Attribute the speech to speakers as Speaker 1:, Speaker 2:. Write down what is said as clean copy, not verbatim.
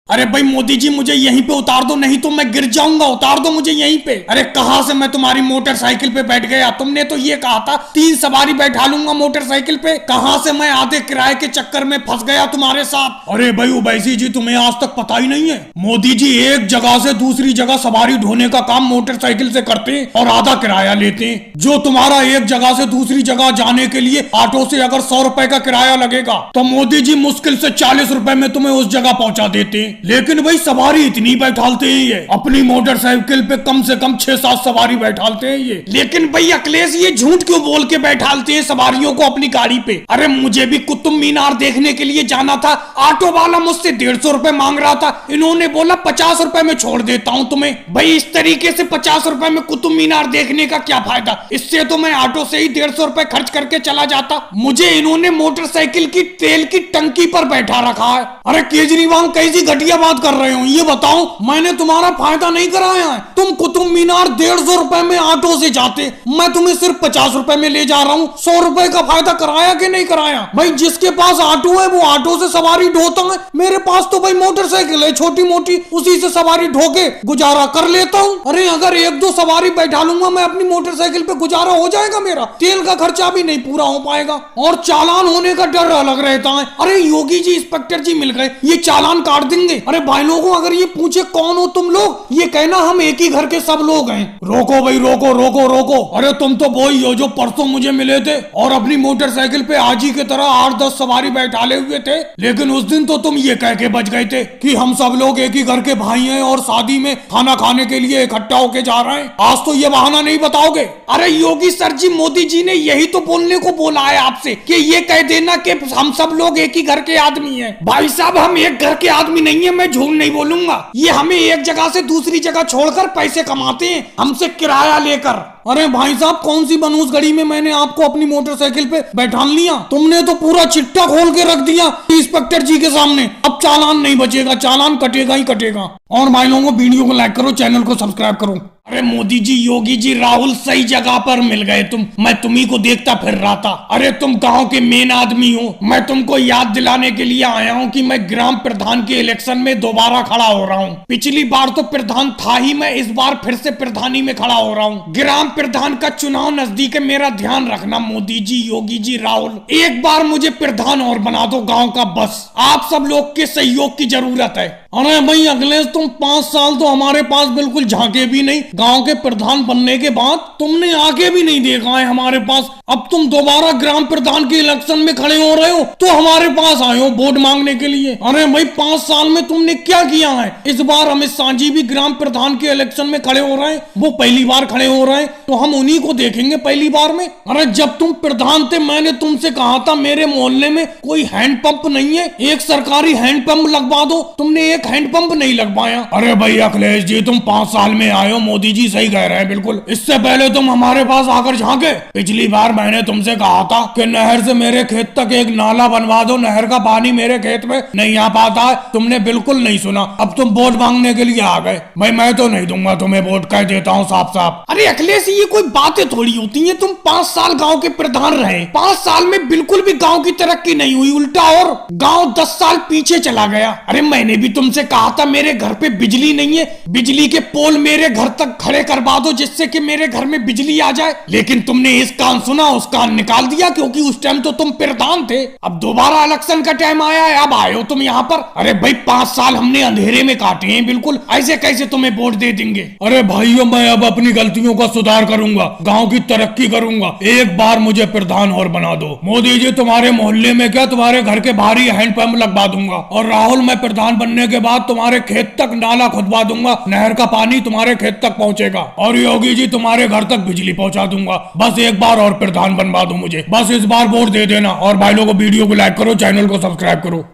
Speaker 1: अरे भाई मोदी जी मुझे यहीं पे उतार दो, नहीं तो मैं गिर जाऊंगा, उतार दो मुझे यहीं पे। अरे कहाँ से मैं तुम्हारी मोटरसाइकिल पे बैठ गया? तुमने तो ये कहा था 3 सवारी बैठा लूंगा मोटरसाइकिल पे, कहाँ से मैं आधे किराए के चक्कर में फंस गया तुम्हारे साथ। अरे भाई उबैसी जी तुम्हें आज तक पता ही नहीं है, मोदी जी एक जगह से दूसरी जगह सवारी ढोने का काम मोटरसाइकिल से करते हैं और आधा किराया लेते हैं। जो तुम्हारा एक जगह से दूसरी जगह जाने के लिए ऑटो से अगर 100 रुपए का किराया लगेगा तो मोदी जी मुश्किल से 40 रुपए में तुम्हें उस जगह पहुंचा देते हैं। लेकिन भाई सवारी इतनी बैठालते हैं ये, अपनी मोटरसाइकिल पे कम से कम 6-7 सवारी बैठालते हैं ये। लेकिन भाई अखिलेश ये झूठ क्यों बोल के बैठालते हैं सवारियों को अपनी गाड़ी पे? अरे मुझे भी कुतुब मीनार देखने के लिए जाना था, ऑटो वाला मुझसे 150 रुपए मांग रहा था, इन्होंने बोला 50 रुपए में छोड़ देता हूँ तुम्हें। भाई इस तरीके से 50 रुपए में कुतुब मीनार देखने का क्या फायदा? इससे तो मैं ऑटो से ही 150 रुपए खर्च करके चला जाता। मुझे इन्होंने मोटरसाइकिल की तेल की टंकी पर बैठा रखा है। अरे केजरीवाल कैसी घटिया बात कर रहे हो ये बताओ? मैंने तुम्हारा फायदा नहीं कराया है, तुम कुतुब मीनार 150 रुपए में ऑटो से जाते, मैं तुम्हें सिर्फ 50 रुपए में ले जा रहा हूँ। 100 रुपए का फायदा कराया कि नहीं कराया? भाई जिसके पास ऑटो है वो ऑटो से सवारी ढोता है, मेरे पास तो भाई मोटरसाइकिल है छोटी मोटी, उसी से सवारी ढो के गुजारा कर लेता हूँ। अरे अगर 1-2 सवारी बैठा लूंगा मैं अपनी मोटरसाइकिल पे, गुजारा हो जाएगा मेरा, तेल का खर्चा भी नहीं पूरा हो पाएगा और चालान होने का डर अलग रहता है। अरे योगी जी इंस्पेक्टर जी मिल गए, ये चालान काट देंगे। अरे भाई लोगों अगर ये पूछे कौन हो तुम लोग, ये कहना हम एक ही घर के सब लोग हैं। रोको भाई रोको रोको रोको। अरे तुम तो वही हो जो परसों मुझे मिले थे और अपनी मोटरसाइकिल पे आजी की तरह 8-10 सवारी बैठाले हुए थे, लेकिन उस दिन तो तुम ये कह के बच गए थे कि हम सब लोग एक ही घर के भाई हैं और शादी में खाना खाने के लिए इकट्ठा होके जा रहे हैं। आज तो ये बहाना नहीं बताओगे? अरे योगी सर जी मोदी जी ने यही तो बोलने को बोला है आपसे कि ये कह देना कि हम सब लोग एक ही घर के आदमी हैं। भाई साहब हम एक घर के आदमी नहीं है, मैं झूठ नहीं बोलूंगा। ये हमें एक जगह से दूसरी जगह छोड़कर पैसे कमाते हैं, हमसे किराया लेकर। अरे भाई साहब कौन सी बनूस घड़ी में मैंने आपको अपनी मोटरसाइकिल पे बैठा लिया, तुमने तो पूरा चिट्टा खोल के रख दिया इंस्पेक्टर जी के सामने। अब चालान नहीं बचेगा, चालान कटेगा ही कटेगा। और भाई लोगों वीडियो को लाइक करो, चैनल को सब्सक्राइब करो। अरे मोदी जी योगी जी राहुल सही जगह पर मिल गए तुम, मैं तुम्ही को देखता फिर रहा था। अरे तुम गांव के मेन आदमी हो, मैं तुमको याद दिलाने के लिए आया हूँ कि मैं ग्राम प्रधान के इलेक्शन में दोबारा खड़ा हो रहा हूँ। पिछली बार तो प्रधान था ही मैं, इस बार फिर से प्रधानी में खड़ा हो रहा हूँ। ग्राम प्रधान का चुनाव नजदीक है, मेरा ध्यान रखना मोदी जी योगी जी राहुल, एक बार मुझे प्रधान और बना दो गाँव का, बस आप सब लोग के सहयोग की जरूरत है। अरे भाई अखिलेश तुम 5 साल तो हमारे पास बिल्कुल झांके भी नहीं, गांव के प्रधान बनने के बाद तुमने आगे भी नहीं देखा है हमारे पास। अब तुम दोबारा ग्राम प्रधान के इलेक्शन में खड़े हो रहे हो तो हमारे पास आए हो वोट मांगने के लिए। अरे भाई 5 साल में तुमने क्या किया है? इस बार अमित शाह जी भी ग्राम प्रधान के इलेक्शन में खड़े हो रहे हैं, वो पहली बार खड़े हो रहे हैं तो हम उन्हीं को देखेंगे पहली बार में। अरे जब तुम प्रधान थे मैंने तुमसे कहा था मेरे मोहल्ले में कोई हैंडपंप नहीं है, एक सरकारी हैंडपंप लगवा दो, तुमने एक हैंडपंप नहीं लगवाया। अरे भाई अखिलेश जी तुम 5 साल में आए हो, मोदी जी सही कह रहे हैं बिल्कुल। इससे पहले तुम हमारे पास आकर झांके। पिछली बार मैंने तुमसे कहा था कि नहर से मेरे खेत तक एक नाला बनवा दो, नहर का पानी मेरे खेत में नहीं आ पाता है, तुमने बिल्कुल नहीं सुना। अब तुम वोट मांगने के लिए आ गए। भाई मैं तो नहीं दूंगा तुम्हें वोट, कह देता हूँ साफ साफ। अरे अखिलेश ये कोई बातें थोड़ी होती है, तुम 5 साल गाँव के प्रधान रहे, 5 साल में बिल्कुल भी गाँव की तरक्की नहीं हुई, उल्टा और गाँव 10 साल पीछे चला गया। अरे मैंने भी तुमसे कहा था मेरे घर पे बिजली नहीं है, बिजली के पोल मेरे घर तक खड़े करवा दो जिससे कि मेरे घर में बिजली आ जाए, लेकिन तुमने इस कान सुना उस कान निकाल दिया क्योंकि उस टाइम तो तुम प्रधान थे। अब दोबारा इलेक्शन का टाइम आया है, अब आए हो तुम यहाँ पर। अरे भाई 5 साल हमने अंधेरे में काटे हैं बिल्कुल, ऐसे कैसे तुम्हें वोट दे देंगे? अरे भाइयों मैं अब अपनी गलतियों का सुधार करूंगा, गाँव की तरक्की करूंगा, एक बार मुझे प्रधान और बना दो। मोदी जी तुम्हारे मोहल्ले में क्या तुम्हारे घर के बाहर ही हैंडपंप लगवा दूंगा, और राहुल मैं प्रधान बनने के बाद तुम्हारे खेत तक नाला खुदवा दूंगा, नहर का पानी तुम्हारे खेत तक पहुंचेगा, और योगी जी तुम्हारे घर तक बिजली पहुंचा दूंगा। बस एक बार और प्रधान बनवा दो मुझे, बस इस बार वोट दे देना। और भाई लोगों वीडियो को लाइक करो, चैनल को सब्सक्राइब करो।